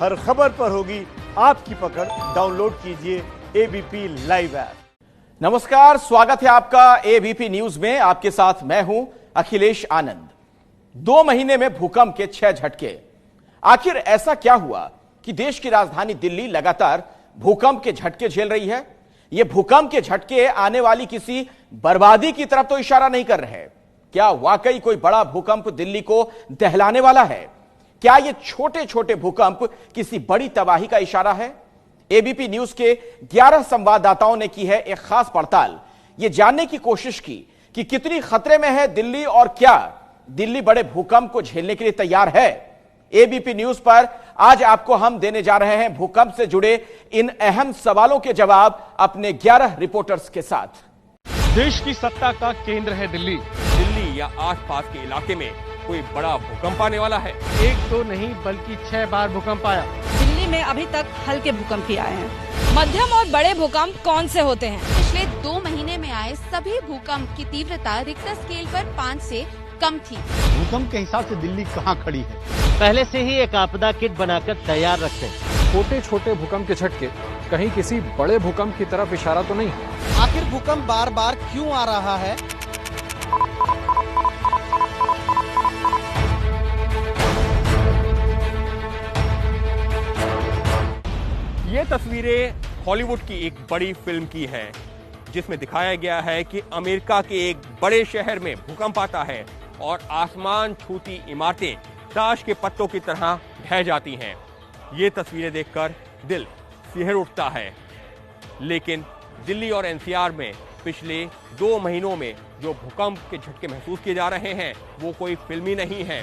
हर खबर पर होगी आपकी पकड़। डाउनलोड कीजिए एबीपी लाइव ऐप। नमस्कार, स्वागत है आपका एबीपी न्यूज में। आपके साथ मैं हूं अखिलेश आनंद। 2 महीने में भूकंप के 6 झटके। आखिर ऐसा क्या हुआ कि देश की राजधानी दिल्ली लगातार भूकंप के झटके झेल रही है? ये भूकंप के झटके आने वाली किसी बर्बादी की तरफ तो इशारा नहीं कर रहे। क्या वाकई कोई बड़ा भूकंप दिल्ली को दहलाने वाला है? क्या ये छोटे छोटे भूकंप किसी बड़ी तबाही का इशारा है? एबीपी न्यूज के 11 संवाददाताओं ने की है एक खास पड़ताल। ये जानने की कोशिश की कि कितनी खतरे में है दिल्ली और क्या दिल्ली बड़े भूकंप को झेलने के लिए तैयार है। एबीपी न्यूज पर आज आपको हम देने जा रहे हैं भूकंप से जुड़े इन अहम सवालों के जवाब अपने 11 रिपोर्टर्स के साथ। देश की सत्ता का केंद्र है दिल्ली। दिल्ली या आसपास के इलाके में कोई बड़ा भूकंप आने वाला है। 1-2 नहीं बल्कि 6 बार भूकंप आया। दिल्ली में अभी तक हल्के भूकंप ही आए हैं। मध्यम और बड़े भूकंप कौन से होते हैं? पिछले 2 महीने में आए सभी भूकंप की तीव्रता रिक्टर स्केल पर 5 से कम थी। भूकंप के हिसाब से दिल्ली कहाँ खड़ी है? पहले से ही एक आपदा किट बनाकर तैयार रखते हैं। छोटे छोटे भूकंप के झटके कहीं किसी बड़े भूकंप की तरफ इशारा तो नहीं है। आखिर भूकंप बार बार क्यों आ रहा है? ये तस्वीरें हॉलीवुड की एक बड़ी फिल्म की है, जिसमें दिखाया गया है कि अमेरिका के एक बड़े शहर में भूकंप आता है और आसमान छूती इमारतें ताश के पत्तों की तरह ढह जाती हैं। ये तस्वीरें देखकर दिल सिहर उठता है। लेकिन दिल्ली और एनसीआर में पिछले 2 महीनों में जो भूकंप के झटके महसूस किए जा रहे हैं वो कोई फिल्मी नहीं है।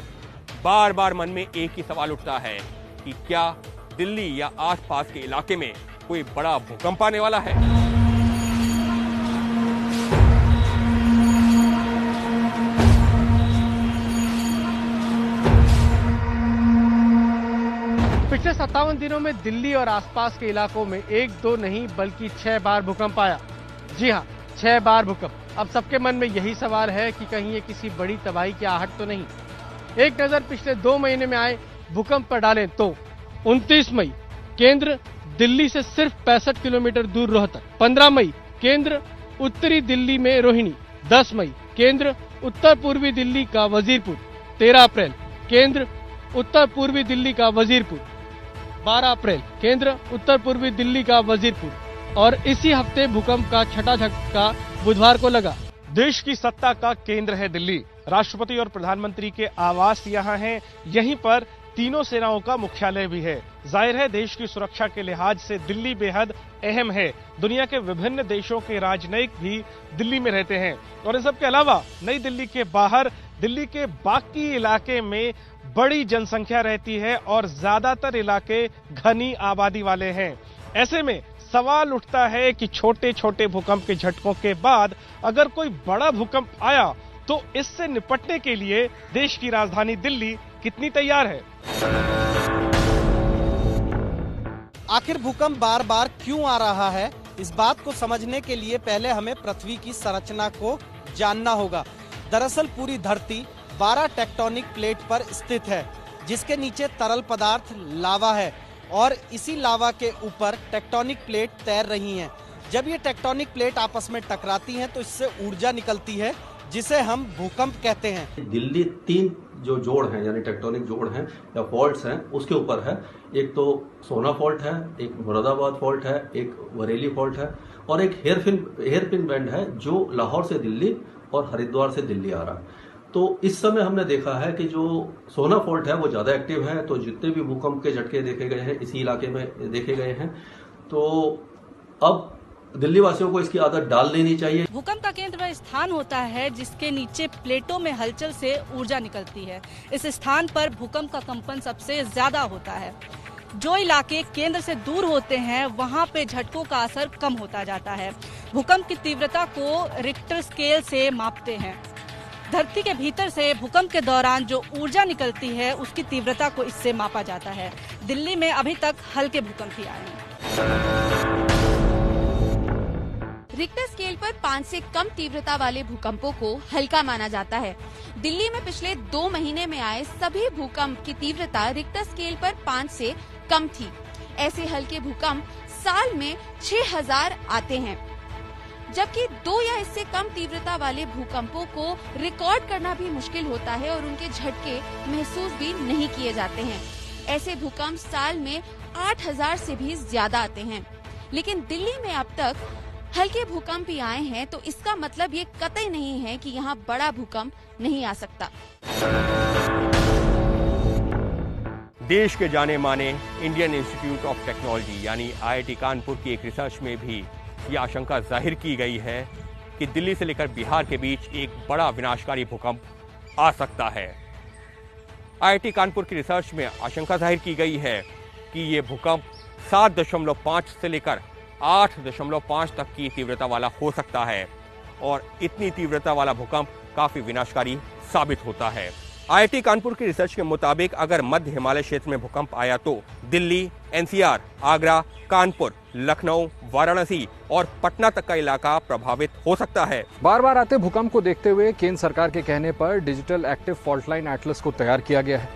बार बार मन में एक ही सवाल उठता है कि क्या दिल्ली या आसपास के इलाके में कोई बड़ा भूकंप आने वाला है। पिछले 57 दिनों में दिल्ली और आसपास के इलाकों में 1-2 नहीं बल्कि 6 बार भूकंप आया। जी हाँ, 6 बार भूकंप। अब सबके मन में यही सवाल है कि कहीं ये किसी बड़ी तबाही की आहट तो नहीं। एक नजर पिछले 2 महीने में आए भूकंप पर डालें तो 29 मई केंद्र दिल्ली से सिर्फ 65 किलोमीटर दूर रोहतक। 15 मई केंद्र उत्तरी दिल्ली में रोहिणी। 10 मई केंद्र उत्तर पूर्वी दिल्ली का वजीरपुर। 13 अप्रैल केंद्र उत्तर पूर्वी दिल्ली का वजीरपुर। 12 अप्रैल केंद्र उत्तर पूर्वी दिल्ली का वजीरपुर। और इसी हफ्ते भूकंप का 6ठा झटका बुधवार को लगा। देश की सत्ता का केंद्र है दिल्ली। राष्ट्रपति और प्रधानमंत्री के आवास यहाँ हैं। यहीं पर तीनों सेनाओं का मुख्यालय भी है। जाहिर है देश की सुरक्षा के लिहाज से दिल्ली बेहद अहम है। दुनिया के विभिन्न देशों के राजनयिक भी दिल्ली में रहते हैं। और इन सब के अलावा नई दिल्ली के बाहर दिल्ली के बाकी इलाके में बड़ी जनसंख्या रहती है और ज्यादातर इलाके घनी आबादी वाले हैं। ऐसे में सवाल उठता है कि छोटे छोटे भूकंप के झटकों के बाद अगर कोई बड़ा भूकंप आया तो इससे निपटने के लिए देश की राजधानी दिल्ली कितनी तैयार है? आखिर भूकंप बार बार क्यों आ रहा है? इस बात को समझने के लिए पहले हमें पृथ्वी की संरचना को जानना होगा। दरअसल पूरी धरती 12 टेक्टोनिक प्लेट पर स्थित है, जिसके नीचे तरल पदार्थ लावा है और इसी लावा के ऊपर टेक्टोनिक प्लेट तैर रही हैं। जब ये टेक्टोनिक प्लेट आपस में टकराती हैं तो इससे ऊर्जा निकलती है, जिसे हम भूकंप कहते हैं। दिल्ली 3 जो जोड़ हैं यानी टेक्टोनिक जोड़ हैं या फॉल्ट्स हैं उसके ऊपर है। एक तो सोना फॉल्ट है, एक मुरादाबाद फॉल्ट है, एक बरेली फॉल्ट है और एक हेयरपिन बैंड है जो लाहौर से दिल्ली और हरिद्वार से दिल्ली आ रहा है। तो इस समय हमने देखा है कि जो सोना फॉल्ट है वो ज़्यादा एक्टिव है। तो जितने भी भूकंप के झटके देखे गए हैं इसी इलाके में देखे गए हैं। तो अब दिल्ली वासियों को इसकी आदत डाल लेनी चाहिए। भूकंप का केंद्र वह स्थान होता है जिसके नीचे प्लेटों में हलचल से ऊर्जा निकलती है। इस स्थान पर भूकंप का कंपन सबसे ज्यादा होता है। जो इलाके केंद्र से दूर होते हैं वहां पे झटकों का असर कम होता जाता है। भूकंप की तीव्रता को रिक्टर स्केल से मापते हैं। धरती के भीतर से भूकंप के दौरान जो ऊर्जा निकलती है उसकी तीव्रता को इससे मापा जाता है। दिल्ली में अभी तक हल्के भूकंप ही आए हैं। रिक्टर स्केल पर 5 से कम तीव्रता वाले भूकंपों को हल्का माना जाता है। दिल्ली में पिछले 2 महीने में आए सभी भूकंप की तीव्रता रिक्टर स्केल पर 5 से कम थी। ऐसे हल्के भूकंप साल में 6000 आते हैं, जबकि 2 या इससे कम तीव्रता वाले भूकंपों को रिकॉर्ड करना भी मुश्किल होता है और उनके झटके महसूस भी नहीं किए जाते हैं। ऐसे भूकंप साल में 8000 से भी ज्यादा आते हैं। लेकिन दिल्ली में अब तक हल्के भूकंप ही आए हैं, तो इसका मतलब ये कतई नहीं है कि यहाँ बड़ा भूकंप नहीं आ सकता। देश के जाने माने इंडियन इंस्टीट्यूट ऑफ टेक्नोलॉजी यानी IIT कानपुर की एक रिसर्च में भी ये आशंका जाहिर की गई है कि दिल्ली से लेकर बिहार के बीच एक बड़ा विनाशकारी भूकंप आ सकता है। IIT कानपुर की रिसर्च में आशंका जाहिर की गई है कि ये भूकंप 7.5 से लेकर 8.5 तक की तीव्रता वाला हो सकता है और इतनी तीव्रता वाला भूकंप काफी विनाशकारी साबित होता है। IIT कानपुर की रिसर्च के मुताबिक अगर मध्य हिमालय क्षेत्र में भूकंप आया तो दिल्ली, NCR, आगरा, कानपुर, लखनऊ, वाराणसी और पटना तक का इलाका प्रभावित हो सकता है। बार बार आते भूकंप को देखते हुए केंद्र सरकार के कहने पर digital active fault line Atlas को तैयार किया गया है।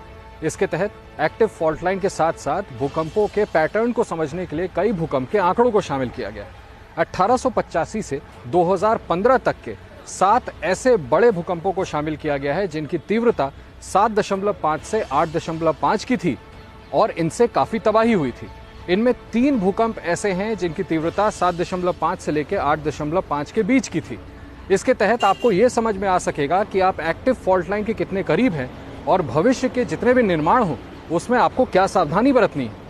इसके तहत एक्टिव फॉल्ट लाइन के साथ साथ भूकंपों के पैटर्न को समझने के लिए कई भूकंप के आंकड़ों को शामिल किया गया है। 1885 से 2015 तक के 7 ऐसे बड़े भूकंपों को शामिल किया गया है जिनकी तीव्रता 7.5 से 8.5 की थी और इनसे काफी तबाही हुई थी। इनमें 3 भूकंप ऐसे हैं जिनकी तीव्रता 7.5 से लेकर 8.5 के बीच की थी। इसके तहत आपको ये समझ में आ सकेगा कि आप एक्टिव फॉल्ट लाइन के कितने करीब हैं और भविष्य के जितने भी निर्माण हो उसमें आपको क्या सावधानी बरतनी है।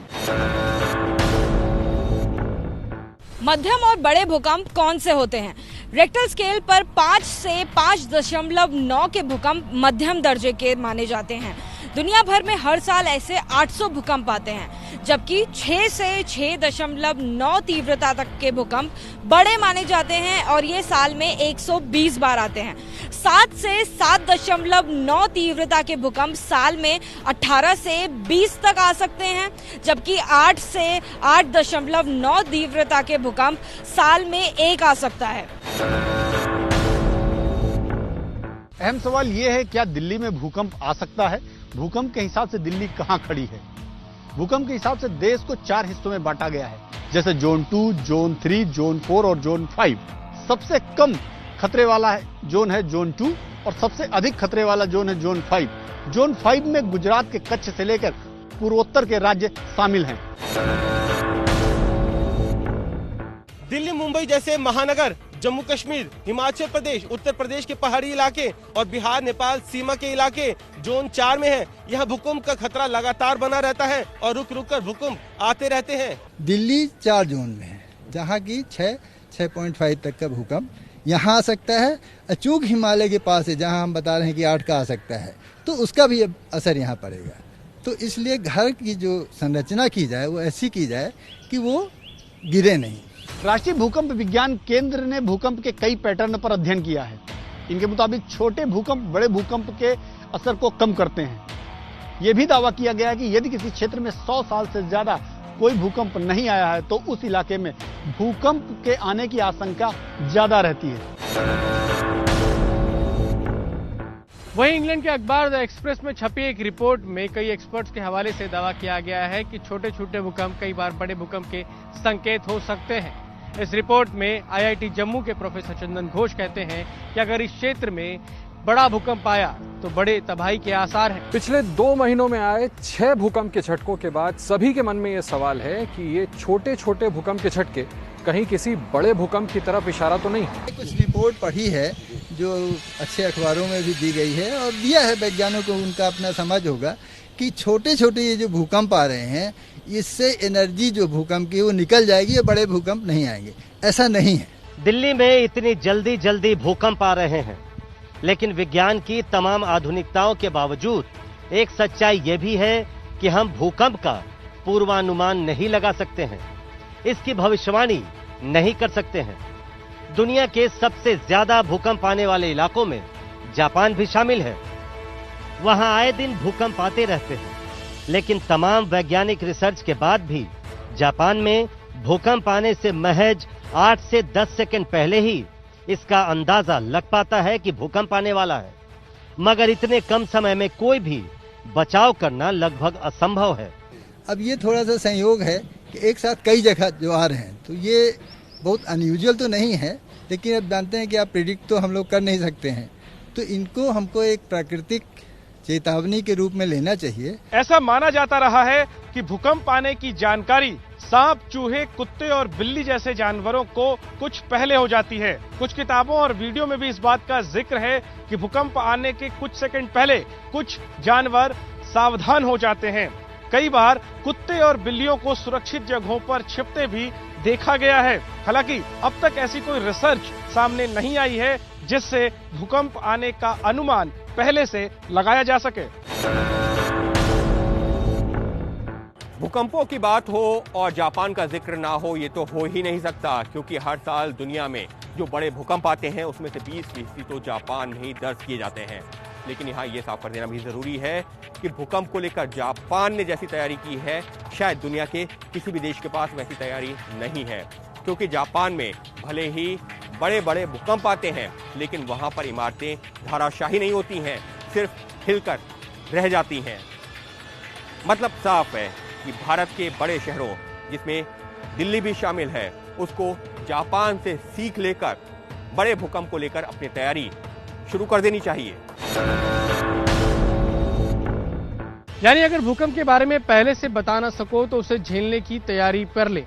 मध्यम और बड़े भूकंप कौन से होते हैं? रेक्टर स्केल पर 5 से 5.9 के भूकंप मध्यम दर्जे के माने जाते हैं। दुनिया भर में हर साल ऐसे 800 भूकंप आते हैं, जबकि 6 से 6.9 तीव्रता तक के भूकंप बड़े माने जाते हैं और ये साल में 120 बार आते हैं। 7 से 7.9 तीव्रता के भूकंप साल में 18 से 20 तक आ सकते हैं, जबकि 8 से 8.9 तीव्रता के भूकंप साल में 1 आ सकता है। अहम सवाल ये है, क्या दिल्ली में भूकंप आ सकता है? भूकंप के हिसाब से दिल्ली कहां खड़ी है? भूकंप के हिसाब से देश को 4 हिस्सों में बांटा गया है, जैसे जोन 2, जोन 3, जोन 4 और जोन 5। सबसे कम खतरे वाला जोन है जोन 2 और सबसे अधिक खतरे वाला जोन है जोन 5। जोन 5 में गुजरात के कच्छ से लेकर पूर्वोत्तर के राज्य शामिल हैं। दिल्ली, मुंबई जैसे महानगर, जम्मू कश्मीर, हिमाचल प्रदेश, उत्तर प्रदेश के पहाड़ी इलाके और बिहार नेपाल सीमा के इलाके जोन 4 में हैं। यहाँ भूकंप का खतरा लगातार बना रहता है और रुक रुक कर भूकंप आते रहते हैं। दिल्ली 4 जोन में है, जहाँ की 6.5 तक का भूकंप यहाँ आ सकता है। अचूक हिमालय के पास है, जहाँ हम बता रहे हैं कि 8 का आ सकता है, तो उसका भी असर यहाँ पड़ेगा। तो इसलिए घर की जो संरचना की जाए वो ऐसी की जाए कि वो गिरे नहीं। राष्ट्रीय भूकंप विज्ञान केंद्र ने भूकंप के कई पैटर्न पर अध्ययन किया है। इनके मुताबिक छोटे भूकंप बड़े भूकंप के असर को कम करते हैं। यह भी दावा किया गया है कि यदि किसी क्षेत्र में 100 साल से ज्यादा कोई भूकंप नहीं आया है तो उस इलाके में भूकंप के आने की आशंका ज्यादा रहती है। वहीं इंग्लैंड के अखबार द एक्सप्रेस में छपी एक रिपोर्ट में कई एक्सपर्ट्स के हवाले से दावा किया गया है कि छोटे छोटे भूकंप कई बार बड़े भूकंप के संकेत हो सकते हैं। इस रिपोर्ट में IIT जम्मू के प्रोफेसर चंदन घोष कहते हैं कि अगर इस क्षेत्र में बड़ा भूकंप आया तो बड़े तबाही के आसार हैं। पिछले 2 महीनों में आए 6 भूकंप के झटकों के बाद सभी के मन में ये सवाल है कि ये छोटे छोटे भूकंप के झटके कहीं किसी बड़े भूकंप की तरफ इशारा तो नहीं है। कुछ रिपोर्ट पढ़ी है जो अच्छे अखबारों में भी दी गई है और दिया है, वैज्ञानिकों को उनका अपना समझ होगा कि छोटे छोटे ये जो भूकंप आ रहे हैं इससे एनर्जी जो भूकंप की वो निकल जाएगी, ये बड़े भूकंप नहीं आएंगे। ऐसा नहीं है। दिल्ली में इतनी जल्दी भूकंप आ रहे हैं, लेकिन विज्ञान की तमाम आधुनिकताओं के बावजूद एक सच्चाई ये भी है कि हम भूकंप का पूर्वानुमान नहीं लगा सकते हैं, इसकी भविष्यवाणी नहीं कर सकते हैं। दुनिया के सबसे ज्यादा भूकंप आने वाले इलाकों में जापान भी शामिल है। वहां आए दिन भूकंप आते रहते हैं, लेकिन तमाम वैज्ञानिक रिसर्च के बाद भी जापान में भूकंप आने से महज 8 से 10 सेकंड पहले ही इसका अंदाजा लग पाता है कि भूकंप आने वाला है। मगर इतने कम समय में कोई भी बचाव करना लगभग असंभव है। अब ये थोड़ा सा संयोग है कि एक साथ कई जगह जो आ रहे हैं, तो ये बहुत अनयूजुअल तो नहीं है, लेकिन अब जानते हैं कि आप प्रिडिक्ट तो हम लोग कर नहीं सकते हैं, तो इनको हमको एक प्राकृतिक चेतावनी के रूप में लेना चाहिए। ऐसा माना जाता रहा है कि भूकंप आने की जानकारी सांप, चूहे, कुत्ते और बिल्ली जैसे जानवरों को कुछ पहले हो जाती है। कुछ किताबों और वीडियो में भी इस बात का जिक्र है कि भूकंप आने के कुछ सेकंड पहले कुछ जानवर सावधान हो जाते हैं। कई बार कुत्ते और बिल्लियों को सुरक्षित जगहों पर छिपते भी देखा गया है। हालांकि अब तक ऐसी कोई रिसर्च सामने नहीं आई है जिससे भूकंप आने का अनुमान पहले से लगाया जा सके। भूकंपों की बात हो और जापान का जिक्र ना हो, ये तो हो ही नहीं सकता, क्योंकि हर साल दुनिया में जो बड़े भूकंप आते हैं उसमें से 20% तो जापान में ही दर्ज किए जाते हैं। लेकिन यहाँ ये साफ कर देना भी जरूरी है कि भूकंप को लेकर जापान ने जैसी तैयारी की है, शायद दुनिया के किसी भी देश के पास वैसी तैयारी नहीं है। क्योंकि जापान में भले ही बड़े बड़े भूकंप आते हैं, लेकिन वहां पर इमारतें धराशाही नहीं होती हैं, सिर्फ हिलकर रह जाती हैं। मतलब साफ है कि भारत के बड़े शहरों, जिसमें दिल्ली भी शामिल है, उसको जापान से सीख लेकर बड़े भूकंप को लेकर अपनी तैयारी शुरू कर देनी चाहिए। यानी अगर भूकंप के बारे में पहले से बता ना सको तो उसे झेलने की तैयारी कर ले।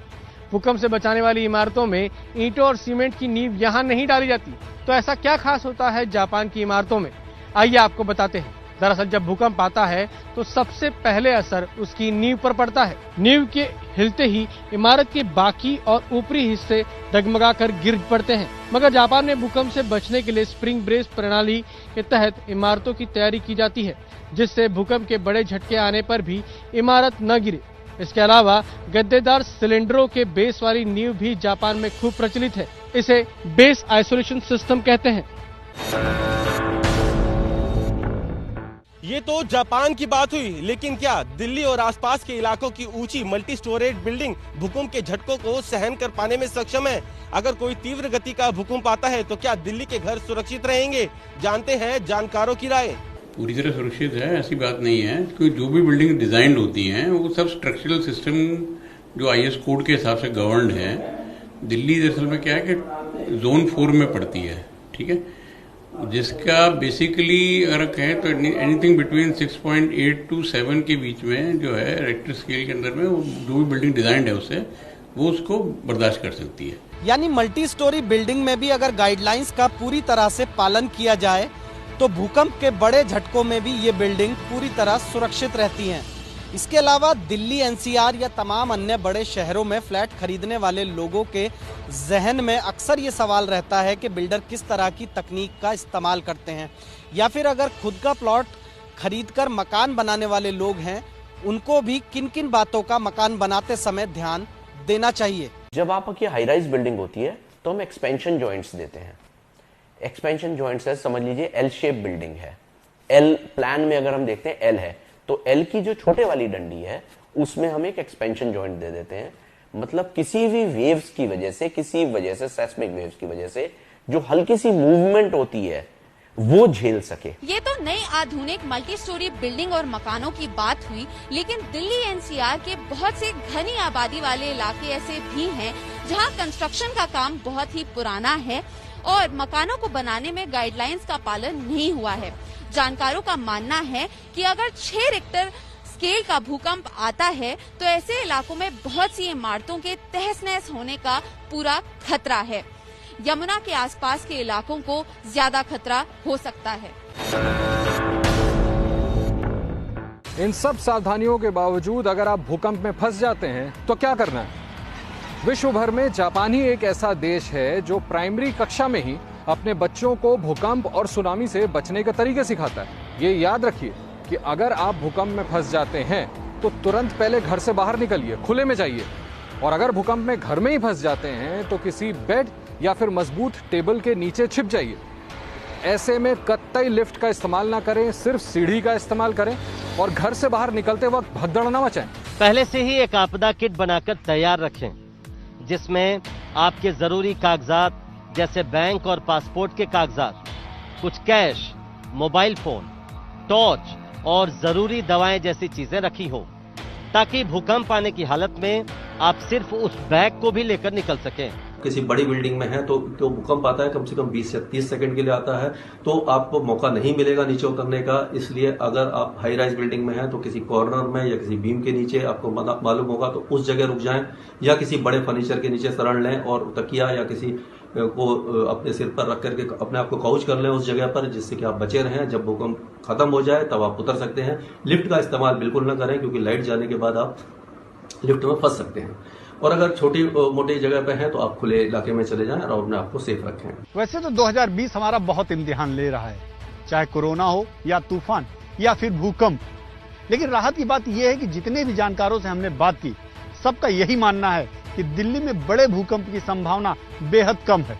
भूकंप से बचाने वाली इमारतों में ईंटों और सीमेंट की नींव यहाँ नहीं डाली जाती, तो ऐसा क्या खास होता है जापान की इमारतों में, आइए आपको बताते हैं। दरअसल जब भूकंप आता है तो सबसे पहले असर उसकी नींव पर पड़ता है। नींव के हिलते ही इमारत के बाकी और ऊपरी हिस्से डगमगाकर गिर पड़ते हैं। मगर जापान में भूकंप से बचने के लिए स्प्रिंग ब्रेस प्रणाली के तहत इमारतों की तैयारी की जाती है, जिससे भूकंप के बड़े झटके आने पर भी इमारत न गिरे। इसके अलावा गद्देदार सिलेंडरों के बेस वाली नींव भी जापान में खूब प्रचलित है। इसे बेस आइसोलेशन सिस्टम कहते हैं। ये तो जापान की बात हुई, लेकिन क्या दिल्ली और आसपास के इलाकों की ऊंची मल्टी स्टोरेज बिल्डिंग भूकंप के झटकों को सहन कर पाने में सक्षम है? अगर कोई तीव्र गति का भूकंप आता है तो क्या दिल्ली के घर सुरक्षित रहेंगे? जानते हैं जानकारों की राय। पूरी तरह सुरक्षित है ऐसी बात नहीं है, क्योंकि जो भी बिल्डिंग डिजाइन होती हैं वो सब स्ट्रक्चरल सिस्टम जो आईएस कोड के हिसाब से गवर्नड है। दिल्ली दरअसल में क्या है कि जोन 4 में पड़ती है, ठीक है, जिसका बेसिकली अगर कहें तो एनीथिंग बिटवीन 6.8 to 7 के बीच में जो है रेक्टर स्केल के अंदर में वो जो भी बिल्डिंग डिजाइन है उससे वो उसको बर्दाश्त कर सकती है। यानी मल्टी स्टोरी बिल्डिंग में भी अगर गाइडलाइंस का पूरी तरह से पालन किया जाए तो भूकंप के बड़े झटकों में भी ये बिल्डिंग पूरी तरह सुरक्षित रहती हैं। इसके अलावा दिल्ली, एनसीआर या तमाम अन्य बड़े शहरों में फ्लैट खरीदने वाले लोगों के जहन में अक्सर ये सवाल रहता है कि बिल्डर किस तरह की तकनीक का इस्तेमाल करते हैं, या फिर अगर खुद का प्लॉट खरीदकर मकान बनाने वाले लोग हैं उनको भी किन किन बातों का मकान बनाते समय ध्यान देना चाहिए। जब आपकी हाई राइज बिल्डिंग होती है तो हम एक्सपेंशन जॉइंट्स देते हैं। एक्सपेंशन जॉइंट्स है, समझ लीजिए एल शेप बिल्डिंग है, एल प्लान में अगर हम देखते हैं एल है, तो एल की जो छोटे वाली डंडी है उसमें हम एक एक्सपेंशन जॉइंट दे देते हैं। मतलब किसी भी वेव्स की वजह से, किसी वजह से सेस्मिक वेव्स की वजह से जो हल्की सी मूवमेंट होती है वो झेल सके। ये तो नई आधुनिक मल्टी स्टोरी बिल्डिंग और मकानों की बात हुई, लेकिन दिल्ली एनसीआर के बहुत से घनी आबादी वाले इलाके ऐसे भी हैं जहां कंस्ट्रक्शन का काम बहुत ही पुराना है और मकानों को बनाने में गाइडलाइंस का पालन नहीं हुआ है। जानकारों का मानना है कि अगर 6 रिक्टर स्केल का भूकंप आता है तो ऐसे इलाकों में बहुत सी इमारतों के तहस-नहस होने का पूरा खतरा है। यमुना के आसपास के इलाकों को ज्यादा खतरा हो सकता है। इन सब सावधानियों के बावजूद अगर आप भूकंप में फंस जाते हैं तो क्या करना है? विश्व भर में जापान ही एक ऐसा देश है जो प्राइमरी कक्षा में ही अपने बच्चों को भूकंप और सुनामी से बचने के तरीके सिखाता है। ये याद रखिए कि अगर आप भूकंप में फंस जाते हैं तो तुरंत पहले घर से बाहर निकलिए, खुले में जाइए। और अगर भूकंप में घर में ही फंस जाते हैं तो किसी बेड या फिर मजबूत टेबल के नीचे छिप जाइए। ऐसे में कतई लिफ्ट का इस्तेमाल ना करें, सिर्फ सीढ़ी का इस्तेमाल करें और घर से बाहर निकलते वक्त भगदड़ ना मचाएं। पहले से ही एक आपदा किट बनाकर तैयार रखें, जिसमें आपके जरूरी कागजात जैसे बैंक और पासपोर्ट के कागजात, कुछ कैश, मोबाइल फोन, टॉर्च और जरूरी दवाएं जैसी चीजें रखी हो। ताकि भूकंप आने की हालत में आप सिर्फ उस बैग को भी लेकर निकल सकें। किसी बड़ी बिल्डिंग में है तो भूकंप आता है कम से कम 20 से 30 सेकंड के लिए आता है, तो आपको मौका नहीं मिलेगा नीचे उतरने का। इसलिए अगर आप हाई राइज बिल्डिंग में हैं तो किसी कॉर्नर में या किसी बीम के नीचे आपको मालूम होगा तो उस जगह रुक जाएं, या किसी बड़े फर्नीचर के नीचे शरण लें और तकिया या किसी को अपने सिर पर रख करके अपने आप को काउच कर लें उस जगह पर, जिससे कि आप बचे रहें। जब भूकंप खत्म हो जाए तब आप उतर सकते हैं। लिफ्ट का इस्तेमाल बिल्कुल न करें, क्योंकि लाइट जाने के बाद आप लिफ्ट में फंस सकते हैं। और अगर छोटी मोटी जगह पे हैं तो आप खुले इलाके में चले जाएं और अपने आप को सेफ रखें। वैसे तो 2020 हमारा बहुत इम्तिहान ले रहा है, चाहे कोरोना हो या तूफान या फिर भूकंप। लेकिन राहत की बात यह है कि जितने भी जानकारों से हमने बात की, सबका यही मानना है कि दिल्ली में बड़े भूकंप की संभावना बेहद कम है।